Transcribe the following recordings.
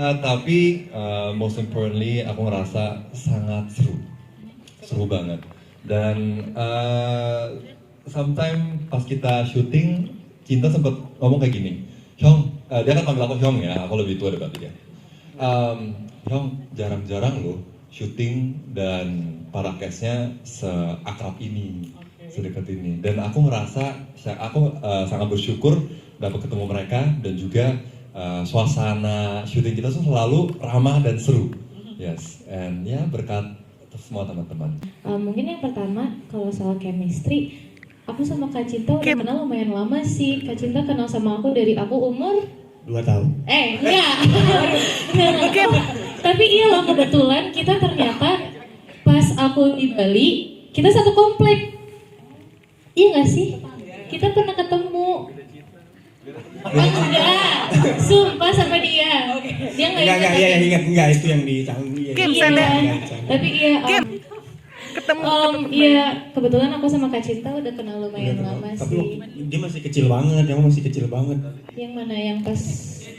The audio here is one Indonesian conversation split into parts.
Tapi most importantly aku ngerasa sangat seru banget. Dan sometime pas kita syuting, Cinta sempat ngomong kayak gini, Hyung, dia kan panggil aku Hyung ya, aku lebih tua daripada dia. Hyung, jarang-jarang loh syuting dan para cast-nya seakrab ini, sedekat ini. Dan aku ngerasa, aku sangat bersyukur dapat ketemu mereka dan juga suasana syuting kita tuh selalu ramah dan seru. Yes, and ya berkat semua teman-teman. Mungkin yang pertama kalau soal chemistry, aku sama Kak Cinta udah kenal lumayan lama sih. Kak Cinta kenal sama aku dari aku umur 2 tahun. Enggak. Tapi iya loh, kebetulan kita ternyata pas aku di Bali, kita satu komplek. Iya nggak sih? Kita pernah ketemu. Enggak, sumpah sama dia. Dia nggak ingat. Iya ingat, enggak itu yang di tahun iya, tapi iya iya kebetulan aku sama Kak Cinta udah kenal lumayan lama tapi sih. dia masih kecil banget, kamu masih kecil banget. Yang mana, yang pas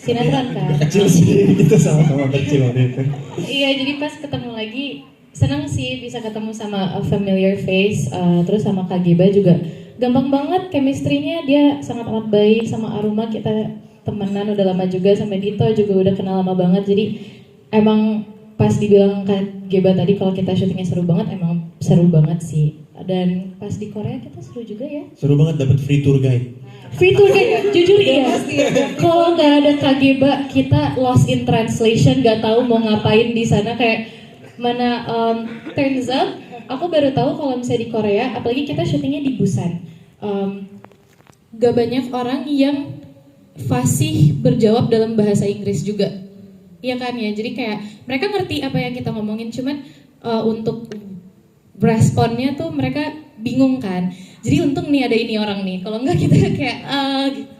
sinetron kan? Kecil sih, kita sama-sama kecil waktu itu. Iya, jadi pas ketemu lagi senang sih bisa ketemu sama a familiar face, terus sama Kak Giba juga gampang banget chemistry-nya, dia sangat amat baik. Sama Aruma kita temenan udah lama juga, sama Dito juga udah kenal lama banget. Jadi emang pas dibilang Kak Geba tadi kalau kita syutingnya seru banget, emang seru banget sih. Dan pas di Korea kita seru juga ya. Seru banget, dapat free tour guide. Free tour guide, jujur iya. Kalau nggak ada Kak Geba, kita lost in translation, nggak tahu mau ngapain di sana. Kayak mana turns out, aku baru tahu kalau misalnya di Korea, apalagi kita syutingnya di Busan, gak banyak orang yang fasih berjawab dalam bahasa Inggris juga. Iya kan ya, jadi kayak mereka ngerti apa yang kita ngomongin, cuman untuk responnya tuh mereka bingung kan. Jadi untung nih ada ini orang nih, kalau enggak kita kayak gitu.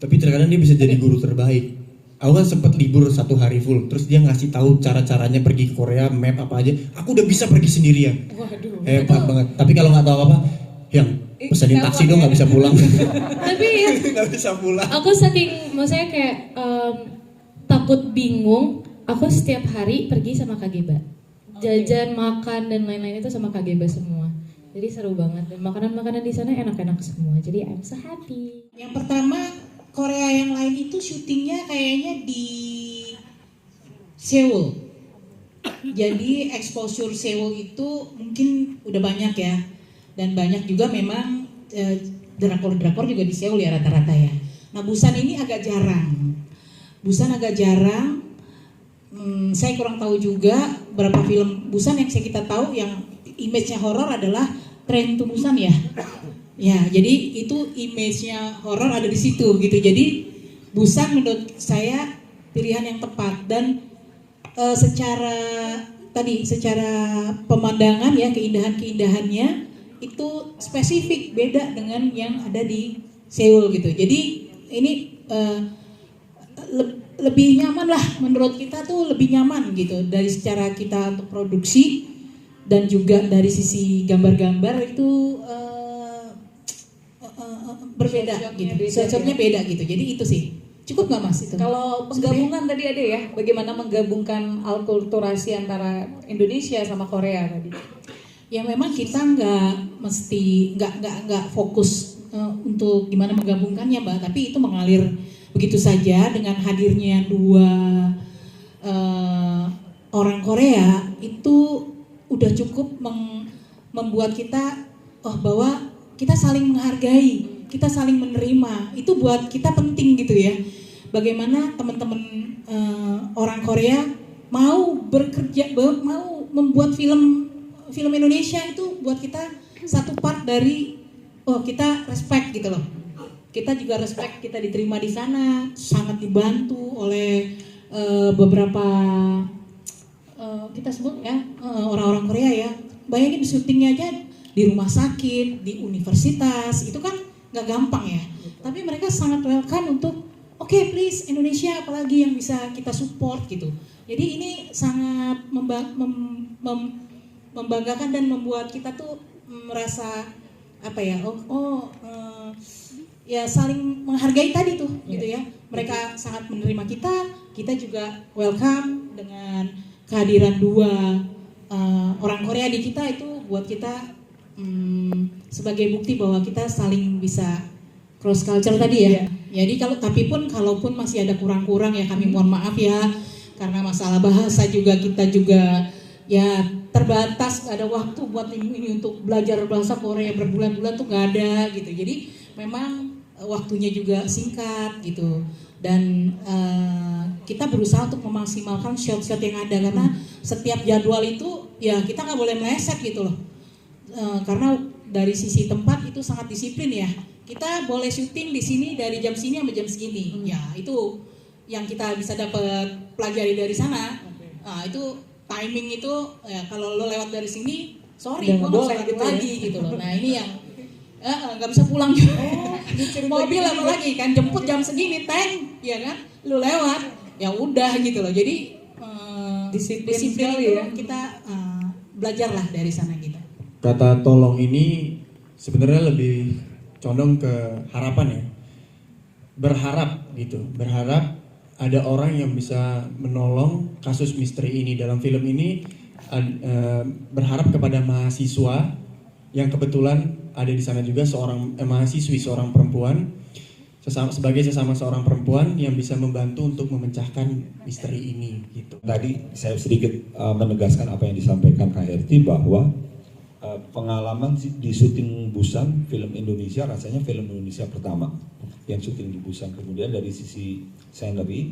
Tapi terkadang dia bisa jadi guru terbaik. Aku kan sempat libur 1 hari full, terus dia ngasih tahu cara-caranya pergi ke Korea, map apa aja. Aku udah bisa pergi sendirian. Waduh. Hebat banget. Tapi kalau nggak tahu apa, yang pesenin taksi dong, nggak bisa pulang. Tapi ya, nggak bisa pulang. aku saking, maksudnya kayak takut bingung, aku setiap hari pergi sama Kak Geba. Jajan, makan, dan lain-lain itu sama Kak Geba semua. Jadi seru banget, dan makanan-makanan di sana enak-enak semua. Jadi I'm so happy. Yang pertama, Korea yang lain itu syutingnya kayaknya di Seoul. Jadi exposure Seoul itu mungkin udah banyak ya. Dan banyak juga memang drakor-drakor juga di Seoul ya rata-rata ya. Nah, Busan ini agak jarang. Saya kurang tahu juga berapa film Busan yang kita tahu yang image-nya horor adalah Train to Busan ya. Ya, jadi itu image-nya horor ada di situ gitu. Jadi Busan menurut saya pilihan yang tepat. Dan secara pemandangan ya, keindahannya itu spesifik beda dengan yang ada di Seoul gitu. Jadi ini lebih nyaman lah, menurut kita tuh lebih nyaman gitu dari secara kita untuk produksi, dan juga dari sisi gambar-gambar itu berbeda gitu, shotnya beda gitu. Jadi itu sih cukup nggak Mas itu? Kalau penggabungan tadi ada ya, bagaimana menggabungkan alkulturasi antara Indonesia sama Korea tadi? Ya memang kita nggak fokus untuk gimana menggabungkannya Mbak, tapi itu mengalir begitu saja dengan hadirnya 2 orang Korea itu udah cukup membuat kita bahwa kita saling menghargai, kita saling menerima. Itu buat kita penting gitu ya. Bagaimana teman-teman orang Korea mau bekerja, mau membuat film Indonesia, itu buat kita satu part dari kita respect gitu loh. Kita juga respect, kita diterima di sana, sangat dibantu oleh beberapa kita sebut ya orang-orang Korea ya. Bayangin syutingnya aja di rumah sakit, di universitas, itu kan nggak gampang ya. Tapi mereka sangat welcome untuk oke, please Indonesia apalagi yang bisa kita support gitu. Jadi ini sangat membanggakan dan membuat kita tuh merasa apa ya, ya saling menghargai tadi tuh gitu ya. Mereka sangat menerima kita juga welcome dengan kehadiran dua orang Korea di kita. Itu buat kita sebagai bukti bahwa kita saling bisa cross culture tadi ya. Jadi kalaupun masih ada kurang-kurang ya kami mohon maaf ya, karena masalah bahasa juga kita juga ya terbatas, gak ada waktu buat ini untuk belajar bahasa Korea berbulan-bulan tuh gak ada gitu. Jadi memang waktunya juga singkat gitu, dan kita berusaha untuk memaksimalkan shot-shot yang ada, karena setiap jadwal itu ya kita nggak boleh meleset gitu loh, karena dari sisi tempat itu sangat disiplin ya. Kita boleh syuting di sini dari jam sini sampai jam segini, ya itu yang kita bisa dapat pelajari dari sana. Nah, itu timing itu ya, kalau lo lewat dari sini sorry gua nggak boleh gitu lagi gitu loh. Nah ini yang nggak bisa pulang juga. Mobil apa lagi kan jemput jam segini tank ya kan, lu lewat ya udah gitu loh. Jadi disiplin itu ya. Kita belajarlah dari sana gitu. Kata tolong ini sebenarnya lebih condong ke harapan ya, berharap gitu, berharap ada orang yang bisa menolong kasus misteri ini. Dalam film ini berharap kepada mahasiswa yang kebetulan ada di sana juga, mahasiswi, seorang perempuan, sebagai sesama seorang perempuan yang bisa membantu untuk memecahkan misteri ini gitu. Tadi saya sedikit menegaskan apa yang disampaikan Kak Herti, bahwa pengalaman di syuting Busan film Indonesia, rasanya film Indonesia pertama yang syuting di Busan. Kemudian dari sisi scenery,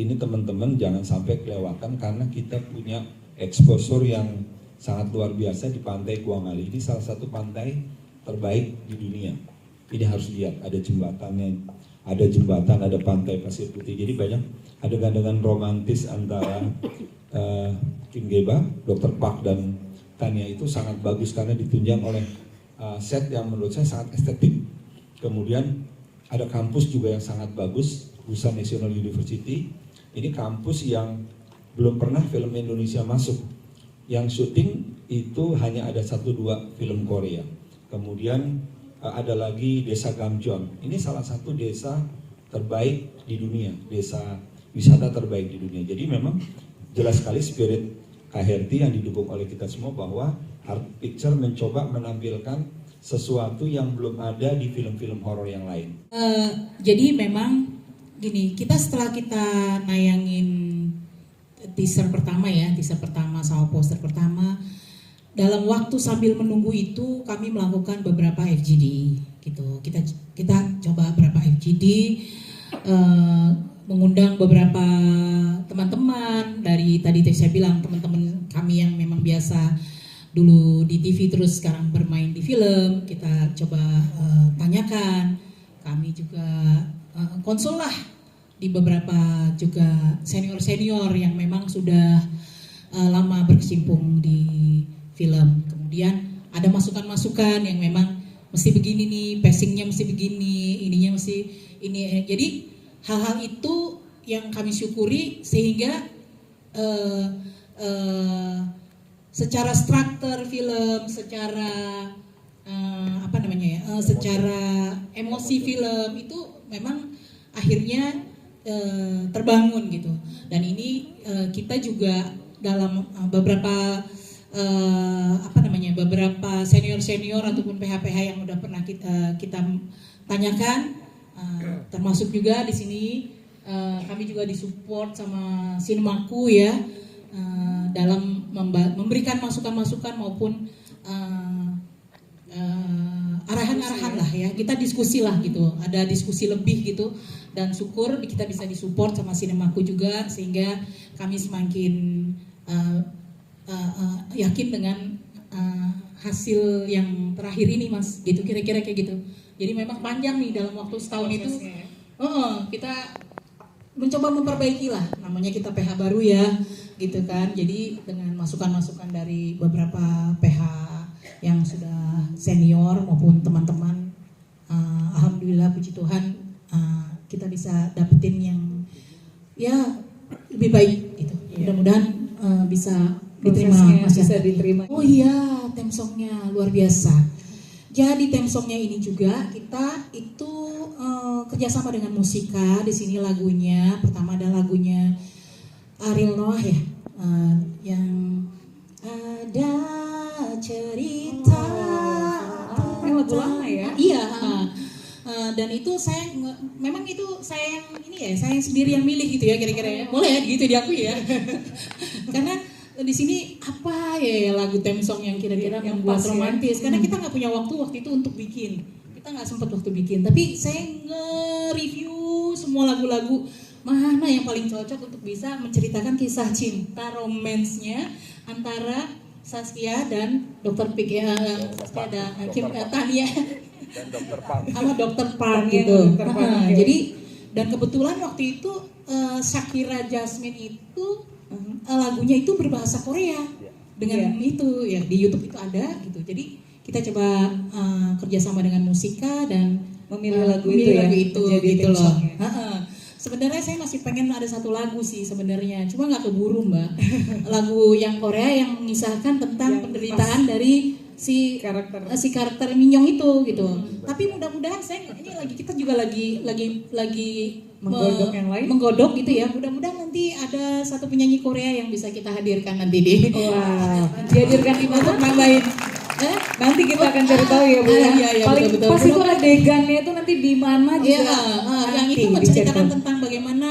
ini teman-teman jangan sampai kelewatan karena kita punya exposure yang sangat luar biasa di pantai Kuangali. Ini salah satu pantai terbaik di dunia. Ini harus lihat, ada jembatannya, ada pantai pasir putih. Jadi banyak adegan-adegan romantis antara Kim Geba, Dr. Park dan Tania itu sangat bagus karena ditunjang oleh set yang menurut saya sangat estetik. Kemudian ada kampus juga yang sangat bagus, Busan National University. Ini kampus yang belum pernah film Indonesia masuk. Yang syuting itu hanya ada 1-2 film Korea. Kemudian ada lagi Desa Gamjeon. Ini salah satu desa terbaik di dunia, desa wisata terbaik di dunia. Jadi memang jelas sekali spirit Kak Herti yang didukung oleh kita semua, bahwa Art Picture mencoba menampilkan sesuatu yang belum ada di film-film horor yang lain. Jadi memang gini, kita setelah kita nayangin teaser pertama sama poster pertama, dalam waktu sambil menunggu itu kami melakukan beberapa FGD gitu. Kita coba beberapa FGD, mengundang beberapa teman-teman dari tadi saya bilang teman-teman kami yang memang biasa dulu di TV terus sekarang bermain di film, kita coba tanyakan. Kami juga konsul lah di beberapa juga senior-senior yang memang sudah lama berkecimpung di film. Kemudian ada masukan-masukan yang memang mesti begini nih, pacingnya mesti begini, ininya mesti ini. Jadi hal-hal itu yang kami syukuri sehingga secara struktur film, secara secara emosi film itu memang akhirnya terbangun gitu. Dan ini kita juga dalam beberapa beberapa senior ataupun PH-PH yang udah pernah kita tanyakan, termasuk juga di sini kami juga disupport sama Sinemaku ya, dalam memberikan masukan-masukan maupun arahan-arahan lah ya. Kita diskusi lah gitu, ada diskusi lebih gitu, dan syukur kita bisa disupport sama Sinemaku juga, sehingga kami semakin yakin dengan hasil yang terakhir ini Mas, gitu kira-kira kayak gitu. Jadi memang panjang nih, dalam waktu setahun itu kita mencoba memperbaiki lah, namanya kita PH baru ya gitu kan. Jadi dengan masukan-masukan dari beberapa PH yang sudah senior maupun teman-teman, alhamdulillah puji Tuhan kita bisa dapetin yang ya lebih baik gitu. Mudah-mudahan bisa diterima. Bisa diterima. Oh iya, theme songnya luar biasa. Jadi theme songnya ini juga kita itu kerjasama dengan Musika. Di sini lagunya pertama ada lagunya Ariel Noah ya, yang ada cerita. Lagu lama ya? Iya. Dan itu memang itu saya yang ini ya, saya sendiri yang milih gitu ya kira-kira ya. Boleh ya gitu diakui ya. Karena di sini apa ya lagu theme song yang kira-kira yang membuat pas, romantis. ya? Karena kita nggak punya waktu itu untuk bikin. Kita nggak sempat waktu bikin. Tapi saya nge-review semua lagu-lagu mana yang paling cocok untuk bisa menceritakan kisah cinta romansnya antara Saskia dan Dr. Pik ya, Saskia dan Kim Tania Dan Dr. Pang. sama Dr. Park Tania gitu. Dr. Park, oke. Jadi dan kebetulan waktu itu Shakira Jasmine itu lagunya itu berbahasa Korea dengan itu ya di YouTube itu ada gitu. Jadi kita coba kerjasama dengan Musika dan Memilih lagu itu ya, itu menjadi gitu theme loh. songnya. Sebenarnya saya masih pengen ada satu lagu sih sebenarnya, cuma nggak keburu Mbak. Lagu yang Korea yang mengisahkan tentang Yang penderitaan dari si karakter Minyong itu gitu. Tapi mudah-mudahan kita juga lagi Menggodok yang lain? menggodok gitu ya. Mudah-mudahan nanti ada satu penyanyi Korea yang bisa kita hadirkan nanti di Wah, dihadirkan di mana? untuk nambahin. Nanti kita akan cari tahu ya Bu. Iya, Paling betul. pas itu adegannya itu nanti di mana juga. Iya, yang itu nanti menceritakan dicetak. tentang bagaimana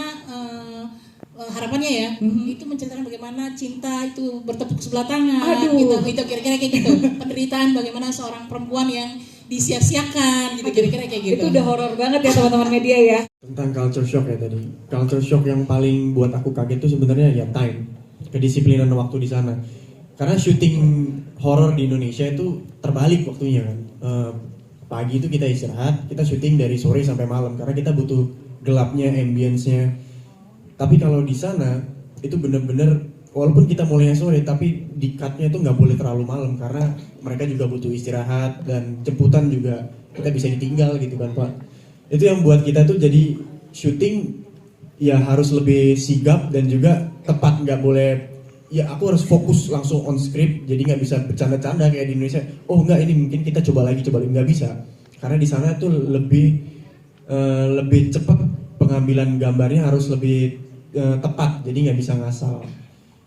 harapannya ya, itu menceritakan bagaimana cinta itu bertepuk sebelah tangan, Aduh. gitu, itu kira-kira kayak gitu. Penderitaan bagaimana seorang perempuan yang disia-siakan, gitu kira-kira kayak gitu. Itu udah horor banget ya teman-teman media ya. Tentang culture shock ya tadi. Culture shock yang paling buat aku kaget itu sebenarnya ya time, kedisiplinan waktu di sana. Karena syuting horor di Indonesia itu terbalik waktunya kan. Pagi itu kita istirahat, kita syuting dari sore sampai malam karena kita butuh gelapnya, ambience-nya. Tapi kalau di sana itu bener-bener walaupun kita mulainya sore tapi di cut-nya itu nggak boleh terlalu malam karena mereka juga butuh istirahat dan jemputan juga kita bisa ditinggal gitu kan Pak. Itu yang buat kita tuh jadi syuting ya harus lebih sigap dan juga tepat, nggak boleh ya aku harus fokus langsung on script jadi nggak bisa bercanda-canda kayak di Indonesia. Oh enggak, ini mungkin kita coba lagi nggak bisa karena di sana tuh lebih cepat pengambilan gambarnya harus lebih tepat jadi nggak bisa ngasal.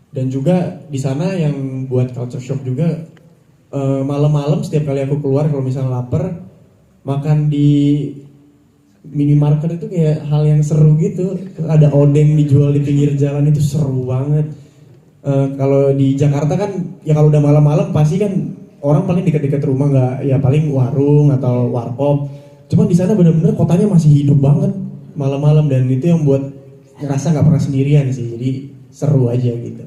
Dan juga di sana yang buat culture shock juga malam-malam setiap kali aku keluar kalau misalnya lapar makan di minimarket itu kayak hal yang seru gitu. Ada odeng dijual di pinggir jalan itu seru banget. Kalau di Jakarta kan ya kalau udah malam-malam pasti kan orang paling dekat-dekat rumah nggak ya paling warung atau warkop. Cuma di sana benar-benar kotanya masih hidup banget malam-malam dan itu yang buat ngerasa nggak pernah sendirian sih. Jadi seru aja gitu.